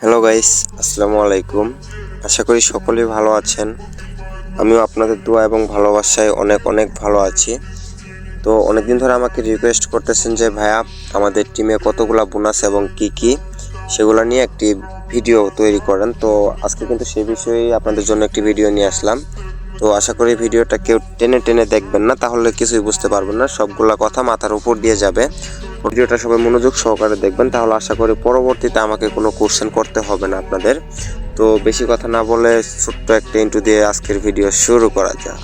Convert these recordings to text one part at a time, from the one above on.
Hello guys, আসসালামু আলাইকুম। আশা করি সকলেই ভালো আছেন। আমিও আপনাদের দোয়া এবং ভালোবাসায় অনেক অনেক ভালো আছি। তো অনেকদিন ধরে আমাকে রিকোয়েস্ট করতেছেন যে ভাইয়া আমাদের টিমে কতগুলা বোনাস এবং কি সেগুলো নিয়ে একটি ভিডিও তৈরি করেন। তো আজকে কিন্তু সেই বিষয়েই আপনাদের জন্য একটি ভিডিও নিয়ে আসলাম। তো আশা করি ভিডিওটা কেউ টেনে টেনে দেখবেন না, তাহলে কিছুই বুঝতে পারবেন না, সবগুলা কথা মাথার উপর দিয়ে যাবে। ভিডিওটা সবাই মনোযোগ সহকারে দেখবেন, তাহলে আশা করি পরবর্তীতে আমাকে কোনো কোশ্চেন করতে হবে না আপনাদের। তো বেশি কথা না বলে ছোট্ট একটা ইন্ট্রো দিয়ে আজকের ভিডিও শুরু করা যাক।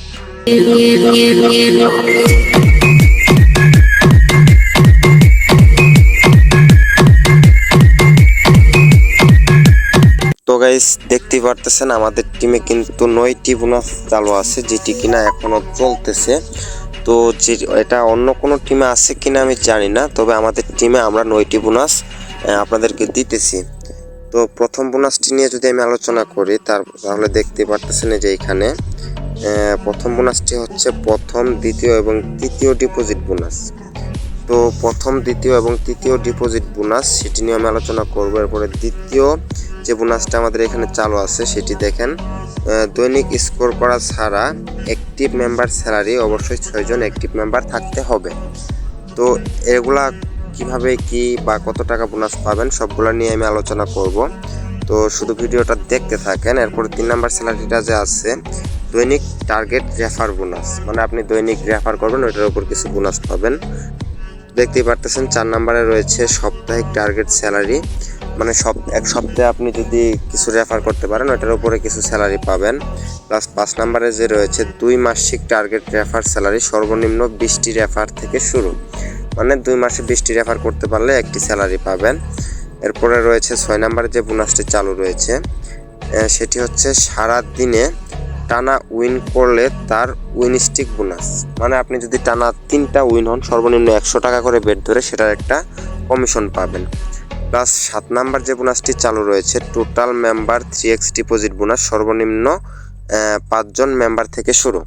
তো গাইস, দেখতেই পারতেছেন আমাদের টিমে কিন্তু 9টি বোনাস চালু আছে, যেটি কিনা এখনো চলতেছে। তো যে এটা অন্য কোনো টিমে আছে কিনা আমি জানি না, তবে আমাদের টিমে আমরা 9টি বোনাস আপনাদেরকে দিতেছি। তো প্রথম বোনাসটি নিয়ে যদি আমি আলোচনা করি তাহলে দেখতে পারতেছেন যে এখানে প্রথম বোনাসটি হচ্ছে প্রথম, দ্বিতীয় এবং তৃতীয় ডিপোজিট বোনাস। তো প্রথম, দ্বিতীয় এবং তৃতীয় ডিপোজিট বোনাস সেটি নিয়ে আমি আলোচনা করবো। এরপরে দ্বিতীয় যে বোনাসটা আমাদের এখানে চালু আছে সেটি দেখেন, দৈনিক স্কোর করা ছাড়া অ্যাক্টিভ মেম্বার স্যালারি অবশ্যই 6 জন অ্যাক্টিভ মেম্বার থাকতে হবে। তো এগুলা কিভাবে কি বা কত টাকা বোনাস পাবেন সবগুলা নিয়ে আমি আলোচনা করব। তো শুধু ভিডিওটা দেখতে থাকেন। এরপর 3 নাম্বার স্যালারিটা যে আছে, দৈনিক টার্গেট রেফার বোনাস, মানে আপনি দৈনিক রেফার করবেন, ওইটার উপর কিছু বোনাস পাবেন। দেখতেই পারতেছেন 4 নাম্বারে রয়েছে সাপ্তাহিক টার্গেট স্যালারি, মানে এক সপ্তাহে আপনি যদি কিছু রেফার করতে পারেন ওটার উপরে কিছু স্যালারি পাবেন। প্লাস 5 নাম্বারে যে রয়েছে 2 মাসিক টার্গেট রেফার স্যালারি, সর্বনিম্ন 20টি রেফার থেকে শুরু, মানে 2 মাসে 20টি রেফার করতে পারলে একটি স্যালারি পাবেন। এরপরে রয়েছে 6 নাম্বারে যে বোনাসটি চালু রয়েছে সেটি হচ্ছে সারা দিনে টানা উইন করলে তার উইন স্টিক বোনাস, মানে আপনি যদি টানা 3টা উইন হন সর্বনিম্ন 100 টাকা করে বেট ধরে সেটার একটা কমিশন পাবেন। প্লাস 7 নাম্বার যে বোনাসটি চালু রয়েছে total member 3x deposit bonus, সর্বনিম্ন 5 জন মেম্বার থেকে শুরু।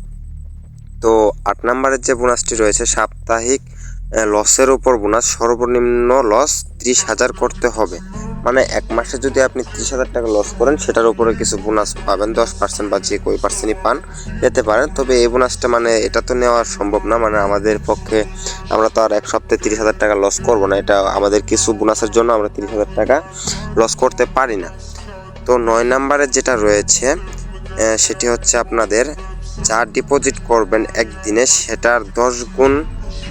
তো 8 নাম্বারের যে বোনাসটি রয়েছে সাপ্তাহিক লসের উপর বোনাস, সর্বনিম্ন লস 30,000 করতে হবে, মানে এক মাসে যদি আপনি 30,000 টাকা লস করেন সেটার উপরে কিছু বোনাস পাবেন, 10% বা যে কই পার্সেন্টই পান পেতে পারেন। তবে এই বোনাসটা মানে এটা তো নেওয়া সম্ভব না, মানে আমাদের পক্ষে আমরা তো আর এক সপ্তাহে 30,000 টাকা লস করবো না, এটা আমাদের কিছু বোনাসের জন্য আমরা 30,000 টাকা লস করতে পারি না। তো 9 নাম্বারের যেটা রয়েছে সেটি হচ্ছে আপনাদের যা ডিপোজিট করবেন একদিনে সেটার 10 গুণ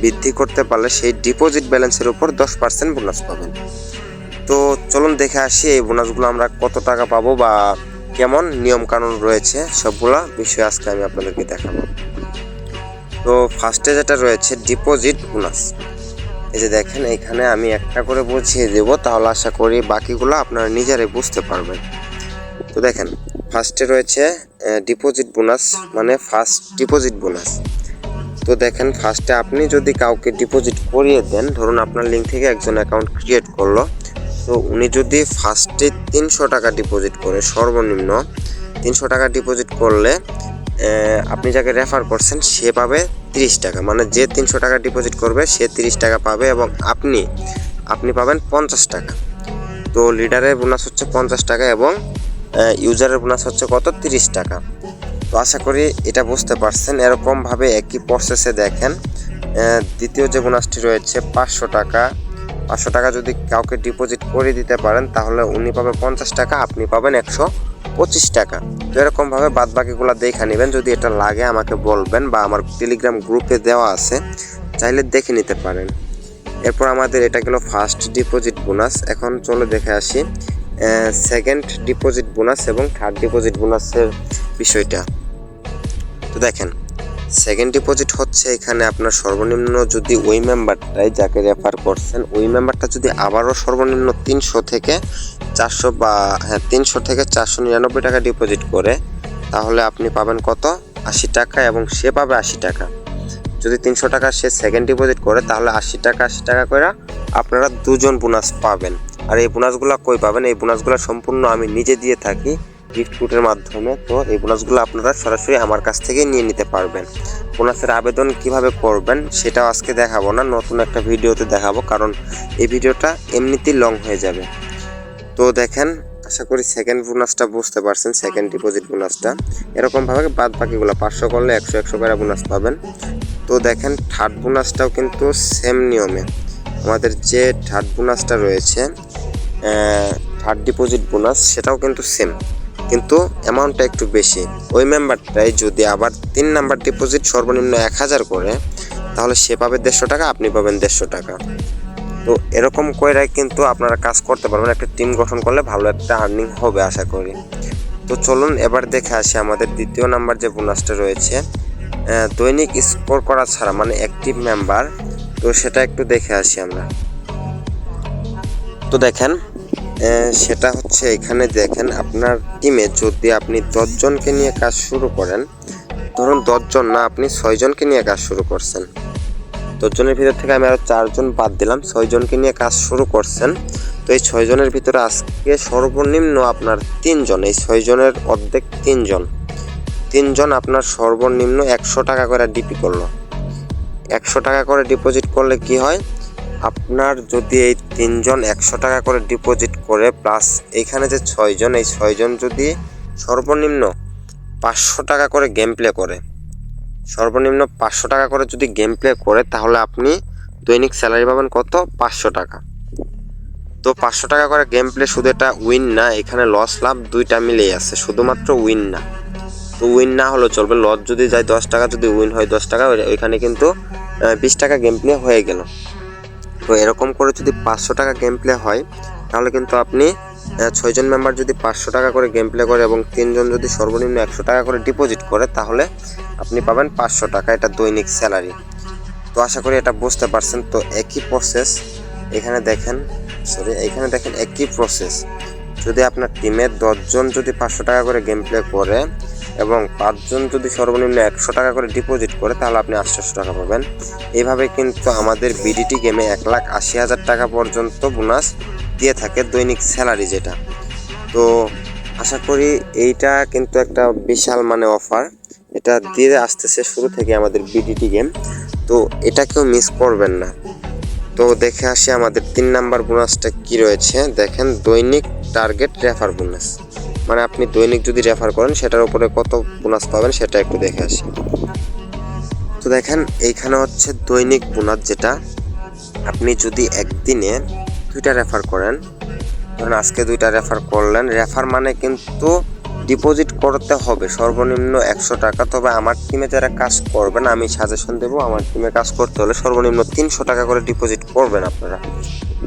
বৃদ্ধি করতে পারলে সেই ডিপোজিট ব্যালেন্সের উপর 10% বোনাস পাবেন। তো চলুন দেখে আসি এই বোনাসগুলো আমরা কত টাকা পাবো বা কেমন নিয়ম কানুন রয়েছে, সবগুলা বিষয় আজকে আমি আপনাদেরকে দেখাবো। তো ফার্স্টে যেটা রয়েছে ডিপোজিট বোনাস, এই যে দেখেন এখানে আমি একটা করে বুঝিয়ে দেব, তাহলে আশা করি বাকিগুলো আপনারা নিজেরাই বুঝতে পারবেন। তো দেখেন ফার্স্টে রয়েছে ডিপোজিট বোনাস, মানে ফার্স্ট ডিপোজিট বোনাস। তো দেখেন ফার্স্টে আপনি যদি কাউকে ডিপোজিট করিয়ে দেন, ধরুন আপনার লিঙ্ক থেকে একজন অ্যাকাউন্ট ক্রিয়েট করলো, তো উনি যদি ফার্স্টে 300 টাকা ডিপোজিট করে, সর্বনিম্ন 300 টাকা ডিপোজিট করলে আপনি যাকে রেফার করছেন সে পাবে 30 টাকা, মানে যে 300 টাকা ডিপোজিট করবে সে 30 টাকা পাবে এবং আপনি পাবেন 50 টাকা। তো লিডারের বোনাস হচ্ছে 50 টাকা এবং ইউজারের বোনাস হচ্ছে কত, 30 টাকা। তো আশা করি এটা বুঝতে পারছেন। এরকমভাবে একই প্রসেসে দেখেন দ্বিতীয় যে বোনাসটি রয়েছে 500 টাকা, 500 টাকা যদি কাউকে ডিপোজিট করে দিতে পারেন তাহলে উনি পাবে 50 টাকা, আপনি পাবেন 125 টাকা। তো এরকমভাবে বাদ বাকিগুলো দেখে নেবেন, যদি এটা লাগে আমাকে বলবেন বা আমার টেলিগ্রাম গ্রুপে দেওয়া আছে, চাইলে দেখে নিতে পারেন। এরপর আমাদের এটা গেল ফার্স্ট ডিপোজিট বোনাস। এখন চলো দেখে আসি সেকেন্ড ডিপোজিট বোনাস এবং থার্ড ডিপোজিট বোনাসের বিষয়টা। তো দেখেন সেকেন্ড ডিপোজিট হচ্ছে এখানে আপনার সর্বনিম্ন যদি ওই মেম্বারটাই যাকে রেফার করছেন ওই মেম্বারটা যদি আবারও সর্বনিম্ন 300 থেকে 400 বা 300 থেকে 499 টাকা ডিপোজিট করে, তাহলে আপনি পাবেন কত, 80 টাকা এবং সে পাবে 80 টাকা। যদি 300 টাকা সে সেকেন্ড ডিপোজিট করে তাহলে 80 টাকা করে আপনারা দুজন বোনাস পাবেন। আর এই বোনাসগুলো কই পাবেন, এই বোনাসগুলো সম্পূর্ণ আমি নিজে দিয়ে থাকি গিফট কোডের মাধ্যমে। তো এই বোনাসগুলো আপনারা সরাসরি আমার কাছ থেকে নিয়ে নিতে পারবেন। বোনাসের আবেদন কিভাবে করবেন সেটাও আজকে দেখাবো না, নতুন একটা ভিডিওতে দেখাবো, কারণ এই ভিডিওটা এমনিতেই লং হয়ে যাবে। তো দেখেন, আশা করি সেকেন্ড বোনাসটা বুঝতে পারছেন, সেকেন্ড ডিপোজিট বোনাসটা এরকমভাবে বাদ বাকিগুলো 500 করলে 100 করে বোনাস পাবেন। তো দেখেন থার্ড বোনাসটাও কিন্তু সেম নিয়মে, আমাদের যে থার্ড বোনাসটা রয়েছে থার্ড ডিপোজিট বোনাস, সেটাও কিন্তু সেম, কিন্তু অ্যামাউন্টটা একটু বেশি। ওই মেম্বারটাই যদি আবার 3 নাম্বার ডিপোজিট সর্বনিম্ন 1000 করে, তাহলে সে পাবে 150 টাকা, আপনি পাবেন 150 টাকা। তো এরকম করে কিন্তু আপনারা কাজ করতে পারবেন, একটা টিম গঠন করলে ভালো একটা আর্নিং হবে আশা করি। তো চলুন এবার দেখে আসি আমাদের দ্বিতীয় নাম্বার যে বোনাসটা রয়েছে, দৈনিক স্কোর করা ছাড়া, মানে অ্যাক্টিভ মেম্বার। তো সেটা একটু দেখে আসি আমরা। তো দেখেন, সেটা হচ্ছে এখানে দেখেন, আপনার টিমে যদি আপনি 10 জনকে নিয়ে কাজ শুরু করেন, ধরুন 10 জন না, আপনি 6 জনকে নিয়ে কাজ শুরু করছেন, 10 জনের ভিতর থেকে আমি আরও 4 জন বাদ দিলাম, 6 জনকে নিয়ে কাজ শুরু করছেন। তো এই 6 জনের ভিতরে আজকে সর্বনিম্ন আপনার 3 জন, এই 6 জনের অর্ধেক 3 জন আপনার সর্বনিম্ন 100 টাকা করে ডিপি করলো। 100 টাকা করে ডিপোজিট করলে কি হয়, আপনার যদি এই 3 জন 100 টাকা করে ডিপোজিট করে, প্লাস এইখানে যে 6 জন, এই 6 জন যদি সর্বনিম্ন 500 টাকা করে গেম প্লে করে, সর্বনিম্ন 500 টাকা করে যদি গেম প্লে করে, তাহলে আপনি দৈনিক স্যালারি পাবেন কত, 500 টাকা। তো 500 টাকা করে গেম প্লে, শুধু এটা উইন না, এখানে লস লাভ দুইটা মিলেই আছে, শুধুমাত্র উইন না। তো উইন না হলেও চলবে, লস যদি যায় 10 টাকা, যদি উইন হয় 10 টাকা, ওইখানে কিন্তু 20 টাকা গেম প্লে হয়ে গেল। তো এরকম করে যদি 500 টাকা গেম প্লে হয়, তাহলে কিন্তু আপনি 6 জন মেম্বার যদি 500 টাকা করে গেম প্লে করে এবং 3 জন যদি সর্বনিম্ন 100 টাকা করে ডিপোজিট করে, তাহলে আপনি পাবেন 500 টাকা, এটা দৈনিক স্যালারি। তো আশা করি এটা বুঝতে পারছেন। তো একই প্রসেস এখানে দেখেন, একই প্রসেস, যদি আপনার টিমে 10 জন যদি 500 টাকা করে গেম প্লে করে এবং 5 জন যদি সর্বনিম্ন 100 টাকা করে ডিপোজিট করে, তাহলে আপনি 800 টাকা পাবেন। এইভাবে কিন্তু আমাদের বিডিটি গেমে 1,80,000 টাকা পর্যন্ত বোনাস দিয়ে থাকে, দৈনিক স্যালারি যেটা। তো আশা করি এইটা কিন্তু একটা বিশাল মানে অফার, এটা দিয়ে আসতেছে শুরু থেকে আমাদের বিডিটি গেম। তো এটা কেউ মিস করবেন না। তো দেখে আসি আমাদের 3 নাম্বার বোনাসটা কি রয়েছে। দেখেন, দৈনিক টার্গেট রেফার বোনাস, মানে আপনি দৈনিক যদি রেফার করেন সেটার উপরে কত বোনাস পাবেন সেটা একটু দেখে আসি। তো দেখেন, এইখানে হচ্ছে দৈনিক বোনাস, যেটা আপনি যদি একদিনে 2টা রেফার করেন, ধরেন আজকে 2টা রেফার করলেন, রেফার মানে কিন্তু ডিপোজিট করতে হবে সর্বনিম্ন 100 টাকা। তবে আমার টিমে যারা কাজ করবেন, আমি সাজেশন দেবো, আমার টিমে কাজ করতে হলে সর্বনিম্ন 300 টাকা করে ডিপোজিট করবেন আপনারা।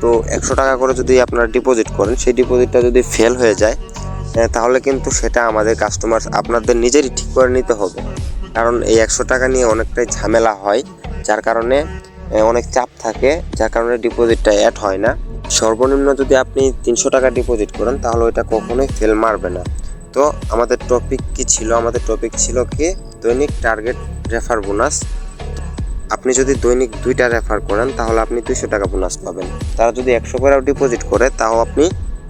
তো 100 টাকা করে যদি আপনারা ডিপোজিট করেন, সেই ডিপোজিটটা যদি ফেল হয়ে যায়, তাহলে কিন্তু সেটা আমাদের কাস্টমার আপনাদের নিজেরই ঠিক করে নিতে হবে, কারণ এই 100 টাকা নিয়ে অনেকটাই ঝামেলা হয়, যার কারণে অনেক চাপ থাকে, যার কারণে ডিপোজিটটা অ্যাড হয় না। সর্বনিম্ন যদি আপনি 300 টাকা ডিপোজিট করেন, তাহলে ওইটা কখনোই ফেল মারবে না। তো আমাদের টপিক কি ছিল, আমাদের টপিক ছিল কি, দৈনিক টার্গেট রেফার বোনাস। আপনি যদি দৈনিক 2টা রেফার করেন, তাহলে আপনি 200 টাকা বোনাস পাবেন। তারা যদি 100 করেও ডিপোজিট করে, তাও আপনি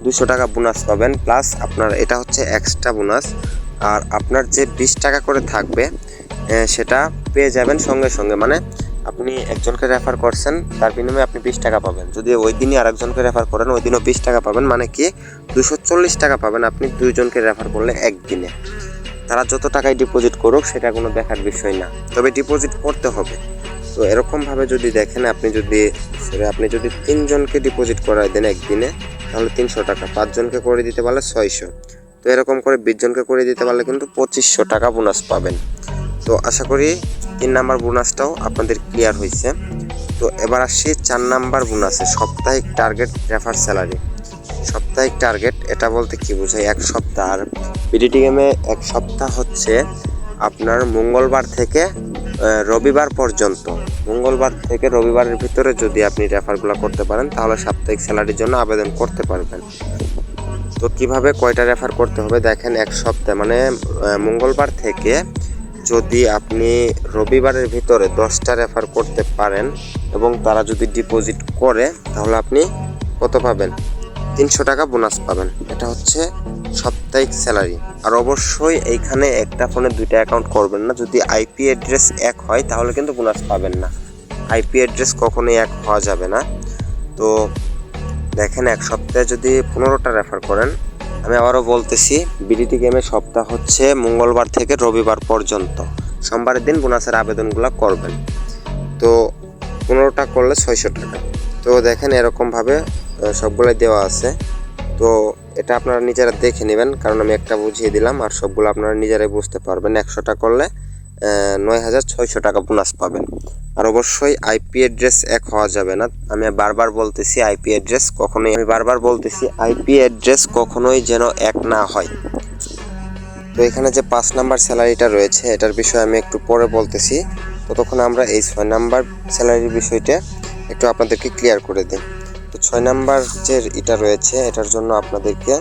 200 টাকা বোনাস পাবেন, প্লাস আপনার এটা হচ্ছে এক্সট্রা বোনাস। আর আপনার যে 20 টাকা করে থাকবে, সেটা পেয়ে যাবেন সঙ্গে সঙ্গে, মানে আপনি একজনকে রেফার করছেন, তার বিনিময়ে আপনি 20 টাকা পাবেন। যদি ওই দিনই আরেকজনকে রেফার করেন, ওই দিনও 20 টাকা পাবেন, মানে কি 240 টাকা পাবেন আপনি 2 জনকে রেফার করলে একদিনে। তারা যত টাকায় ডিপোজিট করুক, সেটা কোনো দেখার বিষয় না, তবে ডিপোজিট করতে হবে। তো এরকমভাবে যদি দেখেন, আপনি যদি 3 জনকে ডিপোজিট করায় দেন একদিনে, তাহলে 300 টাকা, 5 জনকে করে দিতে পারলে 600, তো এরকম করে 20 জনকে করে দিতে পারলে কিন্তু 2500 টাকা বোনাস পাবেন। তো আশা করি 3 নাম্বার বোনাসটাও আপনাদের ক্লিয়ার হয়েছে। তো এবার আসছি 4 নাম্বার বোনাসে, সাপ্তাহিক টার্গেট রেফার স্যালারি। সাপ্তাহিক টার্গেট এটা বলতে কি বোঝায়, এক সপ্তাহ। আর বিডিটি গেমে এক সপ্তাহ হচ্ছে আপনার মঙ্গলবার থেকে রবিবার পর্যন্ত। মঙ্গলবার থেকে রবিবারের ভিতরে যদি আপনি রেফারগুলো করতে পারেন, তাহলে সাপ্তাহিক স্যালারির জন্য আবেদন করতে পারবেন। তো কিভাবে কয়টা রেফার করতে হবে দেখেন, এক সপ্তাহ মানে মঙ্গলবার থেকে যদি আপনি রবিবারের ভিতরে 10টা রেফার করতে পারেন এবং তারা যদি ডিপোজিট করে, তাহলে আপনি কত পাবেন, 300 টাকা বোনাস পাবেন। এটা হচ্ছে সাপ্তাহিক স্যালারি। আর অবশ্যই এইখানে একটা ফোনে 2টা অ্যাকাউন্ট করবেন না, যদি আইপি অ্যাড্রেস এক হয় তাহলে কিন্তু বোনাস পাবেন না। আইপি অ্যাড্রেস কখনোই এক হওয়া যাবে না। তো দেখেন এক সপ্তাহে যদি 15টা রেফার করেন, আমি আবারও বলতেছি বিডিটি গেমের সপ্তাহ হচ্ছে মঙ্গলবার থেকে রবিবার পর্যন্ত। সোমবারের দিন বোনাসের আবেদনগুলো করবেন। তো 15টা করলে 600 টাকা। তো দেখেন এরকমভাবে সবগুলো দেওয়া আছে। তো এটা আপনারা নিজেরা দেখে নেবেন, কারণ আমি একটা বুঝিয়ে দিলাম আর সবগুলো আপনারা নিজেরাই বুঝতে পারবেন। 100টা করলে 9600 টাকা বোনাস পাবেন। আর অবশ্যই আইপি অ্যাড্রেস এক হওয়া যাবে না। আমি বারবার বলতেছি আইপি অ্যাড্রেস কখনোই যেন এক না হয়। তো এখানে যে 5 নাম্বার স্যালারিটা রয়েছে এটার বিষয়ে আমি একটু পরে বলতেছি। ততক্ষণ আমরা এই 6 নাম্বার স্যালারির বিষয়টা একটু আপনাদেরকে ক্লিয়ার করে দিই। তো 6 নাম্বার যে এটা রয়েছে এটার জন্য আপনাদেরকে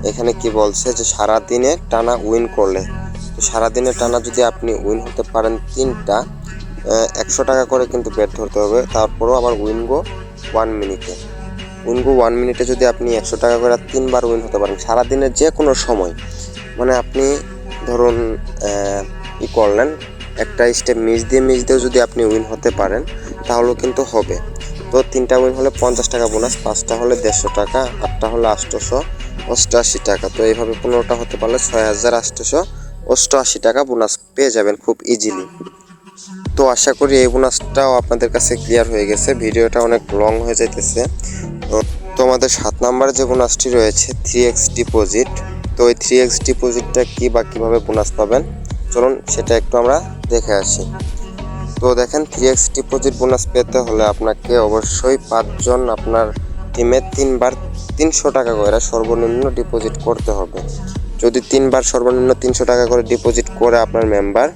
এখানে কি বলছে যে সারাদিনে টানা উইন করলে, তো সারাদিনে টানা যদি আপনি উইন হতে পারেন 3টা, 100 টাকা করে কিন্তু বেট ধরতে হবে। তারপরেও আবার উইনগো 1 মিনিটে যদি আপনি 100 টাকা করে 3বার উইন হতে পারেন সারাদিনের যে কোনো সময়, মানে আপনি ধরুন করলেন একটা স্টেপ মিস দিয়েও যদি আপনি উইন হতে পারেন তাহলেও কিন্তু হবে। তো 3টা উইন হলে 50 টাকা বোনাস, 5টা হলে 150 টাকা, 8টা হলে 888 টাকা। তো এইভাবে 15টা হতে পারলে 6888 টাকা বোনাস পেয়ে যাবেন খুব ইজিলি। তো আশা করি এই বোনাসটাও আপনাদের কাছে ক্লিয়ার হয়ে গেছে। ভিডিওটা অনেক লং হয়ে যাইতেছে। তো আমাদের 7 নাম্বার যে বোনাসটি রয়েছে 3x ডিপোজিট। তো ওই 3x ডিপোজিটটা কী বা কীভাবে বোনাস পাবেন চলুন সেটা একটু আমরা দেখে আসি। তো দেখেন 3x ডিপোজিট বোনাস পেতে হলে আপনাকে অবশ্যই 5 জন আপনার টিমে 3বার 300 টাকা করে সর্বনিম্ন ডিপোজিট করতে হবে। যদি 3বার সর্বনিম্ন 300 টাকা করে ডিপোজিট করে আপনার মেম্বার,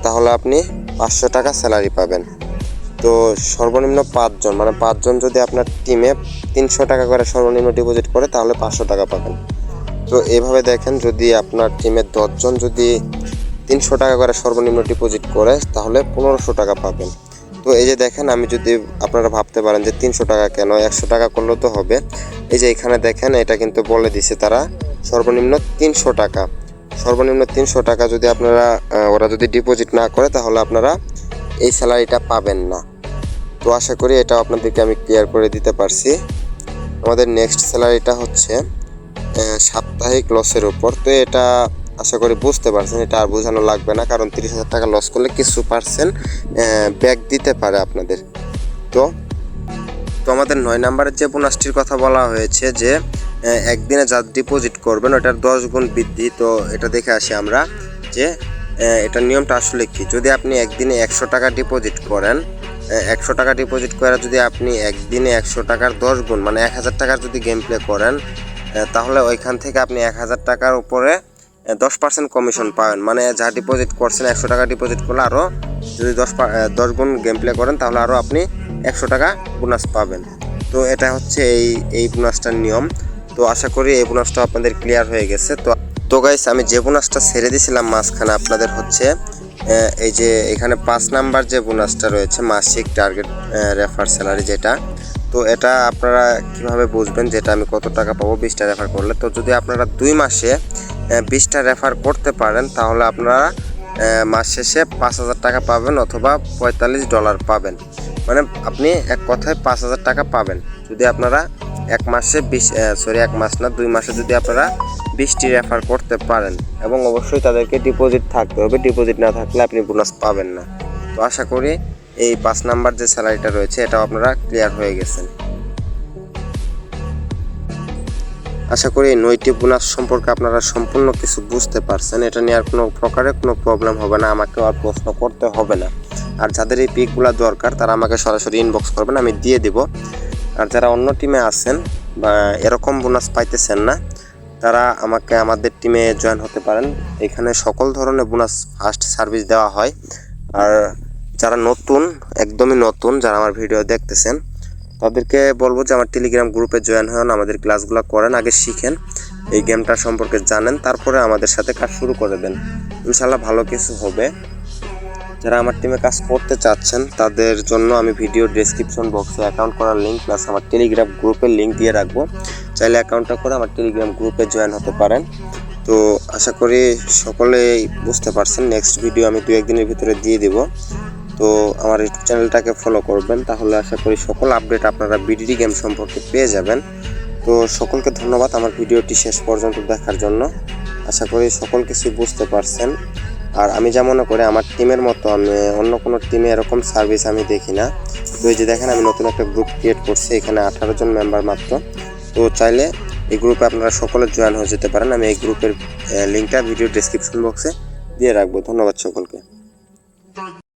তাহলে আপনি 500 টাকা স্যালারি পাবেন। তো সর্বনিম্ন 5 জন, মানে 5 জন যদি আপনার টিমে 300 টাকা করে সর্বনিম্ন ডিপোজিট করে তাহলে 500 টাকা পাবেন। তো এইভাবে দেখেন যদি আপনার টিমে 10 জন যদি 300 টাকা করে সর্বনিম্ন ডিপোজিট করে তাহলে 1500 টাকা পাবেন। তো এই যে দেখেন, আমি যদি আপনারা ভাবতে পারেন যে 300 টাকা কেন, 100 টাকা করলেও তো হবে। এই যে এখানে দেখেন এটা কিন্তু বলে দিছে তারা সর্বনিম্ন 300 টাকা। সর্বনিম্ন 300 টাকা যদি আপনারা ওরা যদি ডিপোজিট না করে তাহলে আপনারা এই স্যালারিটা পাবেন না। তো আশা করি এটা আপনাদেরকে আমি ক্লিয়ার করে দিতে পারছি। আমাদের নেক্সট স্যালারিটা হচ্ছে সাপ্তাহিক লসের উপর। তো এটা আশা করি বুঝতে পারছেন, এটা আর বোঝানো লাগবে না, কারণ 30,000 টাকা লস করলে কিছু পার্সেন্ট ব্যাক দিতে পারে আপনাদের। তো আমাদের 9 নাম্বারের যে বোনাসটির কথা বলা হয়েছে যে একদিনে যা ডিপোজিট করবেন ওটার 10 গুণ বৃদ্ধি। তো এটা দেখে আসি আমরা যে এটার নিয়মটা আসলে কি। যদি আপনি একদিনে 100 টাকা ডিপোজিট করেন, 100 টাকা ডিপোজিট করে যদি আপনি একদিনে 100 টাকার 10 গুণ মানে 1000 টাকার যদি গেম প্লে করেন, তাহলে ওইখান থেকে আপনি 1000 টাকার উপরে 10% কমিশন পাবেন। মানে যা ডিপোজিট করছেন 100 টাকা ডিপোজিট করলে আরও যদি 10 গুণ গেম প্লে করেন তাহলে আরও আপনি 100 টাকা বোনাস পাবেন। তো এটা হচ্ছে এই বোনাসটার নিয়ম। তো আশা করি এই বোনাসটা আপনাদের ক্লিয়ার হয়ে গেছে। তো গাইস, আমি যে বোনাসটা ছেড়ে দিয়েছিলাম মাঝখানে আপনাদের হচ্ছে এই যে এখানে 5 নাম্বার যে বোনাসটা রয়েছে মাসিক টার্গেট রেফার স্যালারি যেটা। তো এটা আপনারা কিভাবে বুঝবেন যেটা আমি কত টাকা পাবো 20টা রেফার করলে। তো যদি আপনারা 2 মাসে 20টা রেফার করতে পারেন তাহলে আপনারা মাস শেষে 5000 টাকা পাবেন অথবা $45 পাবেন। মানে আপনি এক কথায় 5000 টাকা পাবেন যদি আপনারা এক মাসে 2 মাসে যদি আপনারা 20টি রেফার করতে পারেন, এবং অবশ্যই তাদেরকে ডিপোজিট থাকতে হবে। ডিপোজিট না থাকলে আপনি বোনাস পাবেন না। তো আশা করি এই 5 নাম্বার যে স্যালারিটা রয়েছে এটাও আপনারা ক্লিয়ার হয়ে গেছেন। আশা করি এই 9টি বোনাস সম্পর্কে আপনারা সম্পূর্ণ কিছু বুঝতে পারছেন। এটা নিয়ে আর কোনো প্রকারের কোনো প্রবলেম হবে না, আমাকে আর প্রশ্ন করতে হবে না। আর যাদের এই পিকগুলো দরকার তারা আমাকে সরাসরি ইনবক্স করবেন, আমি দিয়ে দেব। আর যারা অন্য টিমে আছেন বা এরকম বোনাস পাইতেছেন না তারা আমাকে আমাদের টিমে জয়েন হতে পারেন। এখানে সকল ধরনের বোনাস ফার্স্ট সার্ভিস দেওয়া হয়। আর যারা নতুন, একদমই নতুন, যারা আমার ভিডিও দেখতেছেন তাদেরকে বলবো যে আমার টেলিগ্রাম গ্রুপে জয়েন হন, আমাদের ক্লাসগুলো করেন, আগে শিখেন, এই গেমটা সম্পর্কে জানেন, তারপরে আমাদের সাথে কাজ শুরু করে দেন। ইনশাল্লাহ ভালো কিছু হবে। যারা আমার টিমে কাজ করতে চাচ্ছেন তাদের জন্য আমি ভিডিও ডেসক্রিপশন বক্সে অ্যাকাউন্ট করার লিঙ্ক প্লাস আমার টেলিগ্রাম গ্রুপের লিঙ্ক দিয়ে রাখবো। চাইলে অ্যাকাউন্টটা করে আমার টেলিগ্রাম গ্রুপে জয়েন হতে পারেন। তো আশা করি সকলেই বুঝতে পারছেন। নেক্সট ভিডিও আমি 2-1 দিনের ভিতরে দিয়ে দেব। তো তো আমার ইউটিউব চ্যানেলটাকে ফলো করবেন, তাহলে আশা করি সকল আপডেট আপনারা বিডিডি গেম সম্পর্কে পেয়ে যাবেন। তো সকলকে ধন্যবাদ আমার ভিডিওটি শেষ পর্যন্ত দেখার জন্য। আশা করি সকল কিছু বুঝতে পারছেন। আর আমি যা মনে করি আমার টিমের মতো আমি অন্য কোনো টিমে এরকম সার্ভিস আমি দেখি না। তো এই যে দেখেন আমি নতুন একটা গ্রুপ ক্রিয়েট করছি, এখানে 18 জন মেম্বার মাত্র। তো চাইলে এই গ্রুপে আপনারা সকলে জয়েন হয়ে যেতে পারেন। আমি এই গ্রুপের লিঙ্কটা ভিডিও ডেসক্রিপশন বক্সে দিয়ে রাখবো। ধন্যবাদ সকলকে।